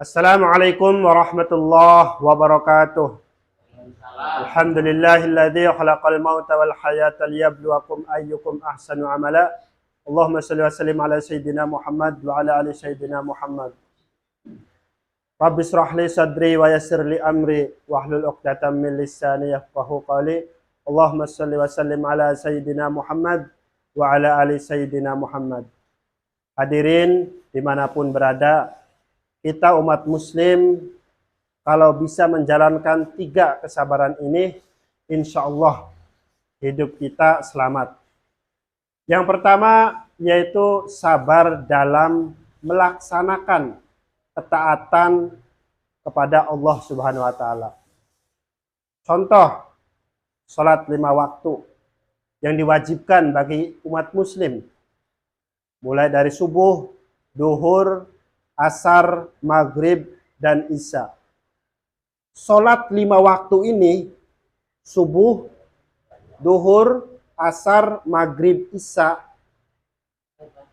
Assalamualaikum warahmatullahi wabarakatuh. Alhamdulillahilladzi khalaqal mauta wal hayata liyabluwakum ayyukum ahsanu amala. Allahumma shalli wa sallim ala sayyidina Muhammad wa ala ali sayyidina Muhammad. Rabbi shrah li sadri wa yassir li amri wahlul 'uqdatam min lisani yafqahu qawli. Allahumma shalli wa sallim ala sayyidina Muhammad wa ala ali sayyidina Muhammad. Hadirin dimanapun berada, kita umat muslim kalau bisa menjalankan 3 kesabaran ini, insya Allah hidup kita selamat. Yang pertama yaitu sabar dalam melaksanakan ketaatan kepada Allah Subhanahu wa Ta'ala. Contoh, sholat 5 waktu yang diwajibkan bagi umat muslim, mulai dari subuh, duhur, asar, maghrib, dan isya. Sholat 5 waktu ini, subuh, duhur, asar, maghrib, isya,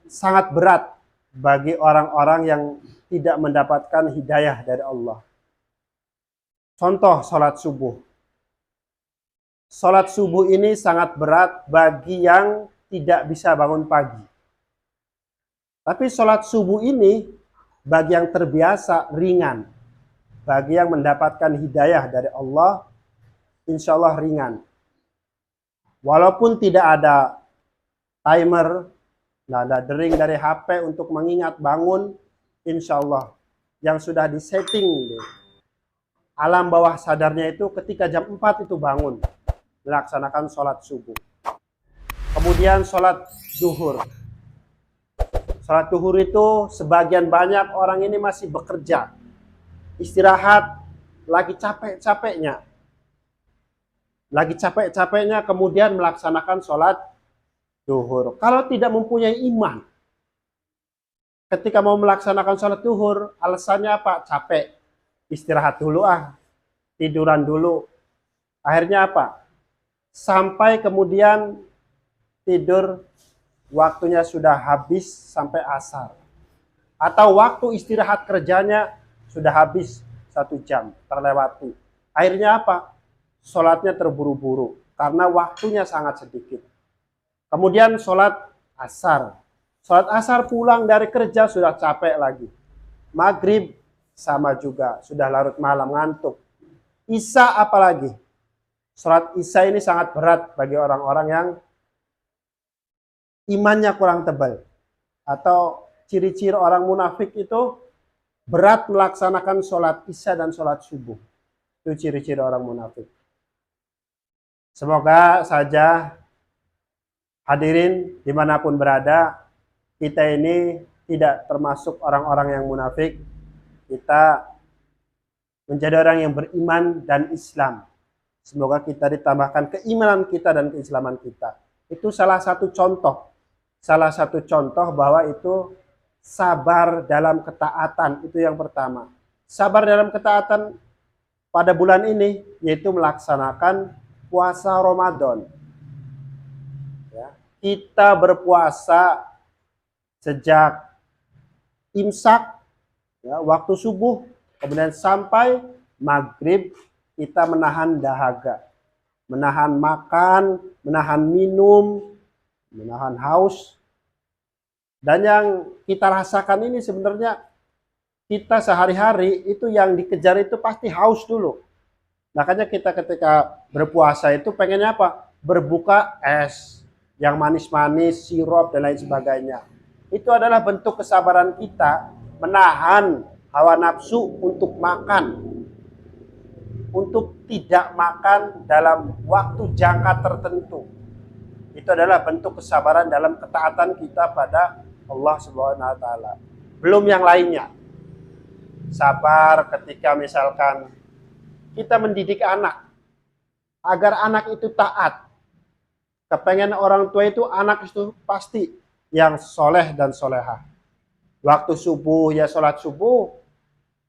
sangat berat bagi orang-orang yang tidak mendapatkan hidayah dari Allah. Contoh sholat subuh. Sholat subuh ini sangat berat bagi yang tidak bisa bangun pagi. Tapi sholat subuh ini bagi yang terbiasa ringan. Bagi yang mendapatkan hidayah dari Allah, insya Allah ringan. Walaupun tidak ada timer, tidak ada dering dari HP untuk mengingat bangun, insya Allah yang sudah disetting alam bawah sadarnya itu ketika jam 4 itu bangun, melaksanakan sholat subuh. Kemudian sholat duhur. Sholat duhur itu sebagian banyak orang ini masih bekerja, istirahat, lagi capek-capeknya. Kemudian melaksanakan sholat duhur. Kalau tidak mempunyai iman, ketika mau melaksanakan sholat duhur, alasannya apa? Capek, istirahat dulu tiduran dulu. Akhirnya apa? Sampai kemudian tidur, waktunya sudah habis sampai asar. Atau waktu istirahat kerjanya sudah habis 1 jam, terlewati. Akhirnya apa? Sholatnya terburu-buru, karena waktunya sangat sedikit. Kemudian sholat asar. Sholat asar pulang dari kerja sudah capek lagi. Maghrib sama juga, sudah larut malam ngantuk. Isya apalagi. Sholat isya ini sangat berat bagi orang-orang yang imannya kurang tebal, atau ciri-ciri orang munafik itu berat melaksanakan sholat isya dan sholat subuh. Itu ciri-ciri orang munafik. Semoga saja hadirin dimanapun berada, kita ini tidak termasuk orang-orang yang munafik. Kita menjadi orang yang beriman dan Islam. Semoga kita ditambahkan keimanan kita dan keislaman kita. Itu salah satu contoh bahwa itu sabar dalam ketaatan. Itu yang pertama. Sabar dalam ketaatan pada bulan ini yaitu melaksanakan puasa Ramadan. Ya, kita berpuasa sejak imsak, ya, waktu subuh, kemudian sampai maghrib kita menahan dahaga, menahan makan, menahan minum, menahan haus. Dan yang kita rasakan ini sebenarnya kita sehari-hari itu yang dikejar itu pasti haus dulu. Makanya kita ketika berpuasa itu pengennya apa? Berbuka es yang manis-manis, sirup dan lain sebagainya. Itu adalah bentuk kesabaran kita menahan hawa nafsu untuk makan. Untuk tidak makan dalam waktu jangka tertentu. Itu adalah bentuk kesabaran dalam ketaatan kita pada Allah Subhanahu wa Ta'ala. Belum yang lainnya. Sabar ketika misalkan kita mendidik anak agar anak itu taat. Kepengen orang tua itu anak itu pasti yang soleh dan solehah. Waktu subuh ya sholat subuh,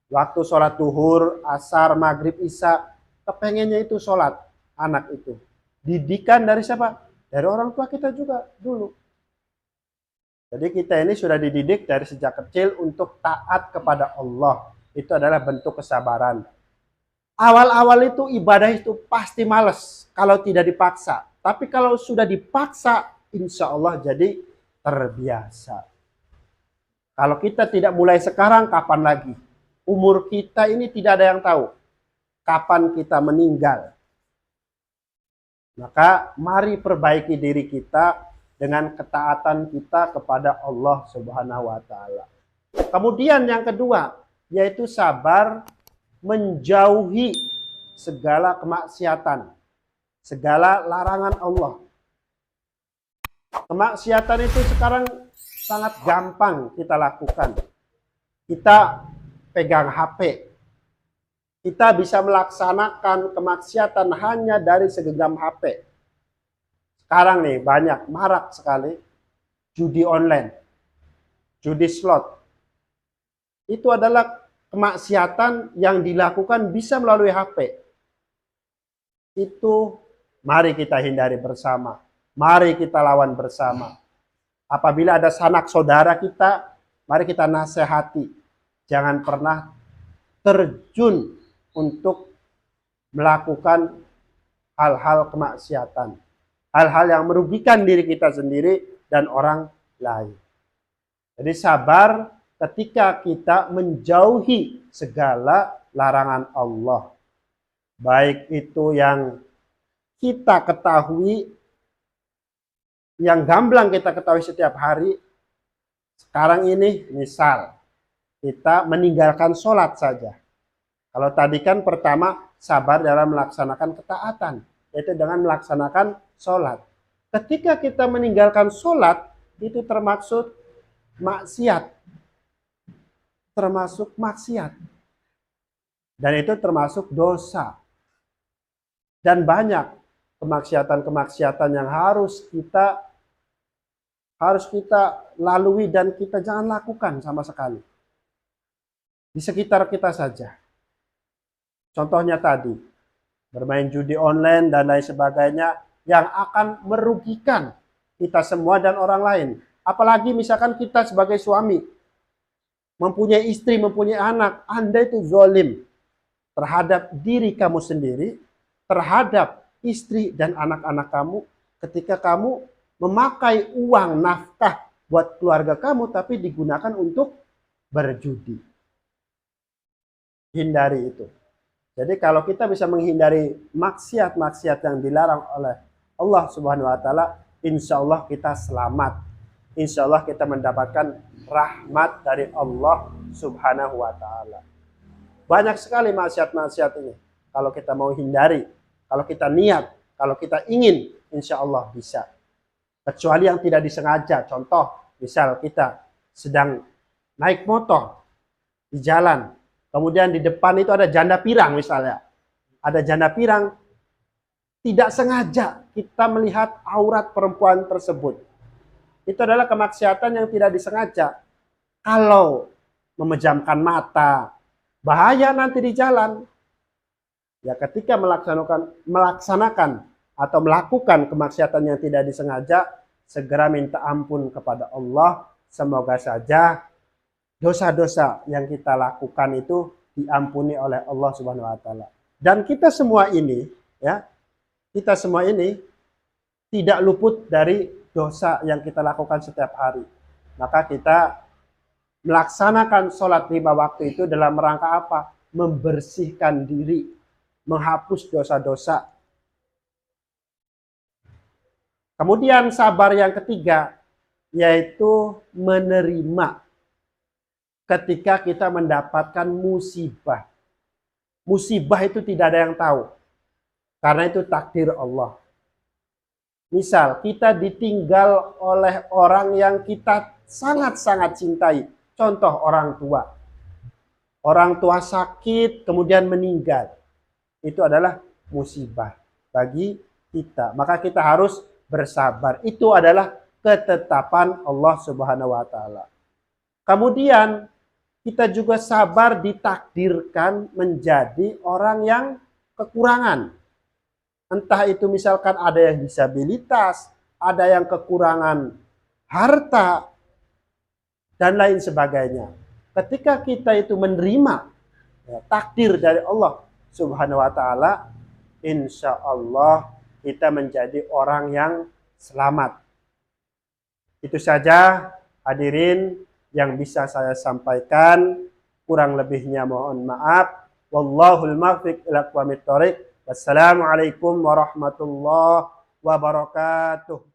waktu sholat duhur, asar, maghrib, isya, kepengennya itu sholat anak itu. Didikan dari siapa? Dari orang tua kita juga dulu. Jadi kita ini sudah dididik dari sejak kecil untuk taat kepada Allah. Itu adalah bentuk kesabaran. Awal-awal itu ibadah itu pasti males kalau tidak dipaksa. Tapi kalau sudah dipaksa, insya Allah jadi terbiasa. Kalau kita tidak mulai sekarang, kapan lagi? Umur kita ini tidak ada yang tahu kapan kita meninggal. Maka mari perbaiki diri kita dengan ketaatan kita kepada Allah Subhanahu wa taala. Kemudian yang kedua, yaitu sabar menjauhi segala kemaksiatan, segala larangan Allah. Kemaksiatan itu sekarang sangat gampang kita lakukan. Kita pegang HP, kita bisa melaksanakan kemaksiatan hanya dari segenggam HP. Sekarang nih banyak, marak sekali judi online, judi slot. Itu adalah kemaksiatan yang dilakukan bisa melalui HP. Itu mari kita hindari bersama. Mari kita lawan bersama. Apabila ada sanak saudara kita, mari kita nasihati. Jangan pernah terjun untuk melakukan hal-hal kemaksiatan. Hal-hal yang merugikan diri kita sendiri dan orang lain. Jadi sabar ketika kita menjauhi segala larangan Allah. Baik itu yang kita ketahui, yang gamblang kita ketahui setiap hari. Sekarang ini misal kita meninggalkan sholat saja. Kalau tadi kan pertama sabar dalam melaksanakan ketaatan, yaitu dengan melaksanakan sholat. Ketika kita meninggalkan sholat, itu termasuk maksiat. Termasuk maksiat. Dan itu termasuk dosa. Dan banyak kemaksiatan-kemaksiatan yang harus kita lalui dan kita jangan lakukan sama sekali. Di sekitar kita saja. Contohnya tadi, bermain judi online dan lain sebagainya yang akan merugikan kita semua dan orang lain. Apalagi misalkan kita sebagai suami, mempunyai istri, mempunyai anak, Anda itu zalim terhadap diri kamu sendiri, terhadap istri dan anak-anak kamu, ketika kamu memakai uang nafkah buat keluarga kamu, tapi digunakan untuk berjudi. Hindari itu. Jadi kalau kita bisa menghindari maksiat-maksiat yang dilarang oleh Allah Subhanahu wa taala, insya Allah kita selamat. Insya Allah kita mendapatkan rahmat dari Allah Subhanahu wa taala. Banyak sekali maksiat-maksiat ini. Kalau kita mau hindari, kalau kita niat, kalau kita ingin, insya Allah bisa. Kecuali yang tidak disengaja. Contoh, misal kita sedang naik motor di jalan, kemudian di depan itu ada janda pirang misalnya. Ada janda pirang, tidak sengaja kita melihat aurat perempuan tersebut. Itu adalah kemaksiatan yang tidak disengaja. Kalau memejamkan mata, bahaya nanti di jalan. Ya ketika melaksanakan atau melakukan kemaksiatan yang tidak disengaja, segera minta ampun kepada Allah. Semoga saja dosa-dosa yang kita lakukan itu diampuni oleh Allah Subhanahu wa taala. Dan kita semua ini, ya, kita semua ini tidak luput dari dosa yang kita lakukan setiap hari. Maka kita melaksanakan sholat 5 waktu itu dalam rangka apa? Membersihkan diri, menghapus dosa-dosa. Kemudian sabar yang ketiga, yaitu menerima ketika kita mendapatkan musibah. Musibah itu tidak ada yang tahu, karena itu takdir Allah. Misal kita ditinggal oleh orang yang kita sangat-sangat cintai. Contoh orang tua. Orang tua sakit kemudian meninggal. Itu adalah musibah bagi kita. Maka kita harus bersabar. Itu adalah ketetapan Allah Subhanahu wa taala. Kemudian kita juga sabar ditakdirkan menjadi orang yang kekurangan. Entah itu misalkan ada yang disabilitas, ada yang kekurangan harta, dan lain sebagainya. Ketika kita itu menerima takdir dari Allah Subhanahu wa taala, insya Allah kita menjadi orang yang selamat. Itu saja hadirin yang bisa saya sampaikan, kurang lebihnya mohon maaf. Wallahul muwaffiq ila aqwamit thoriq. Wassalamualaikum warahmatullahi wabarakatuh.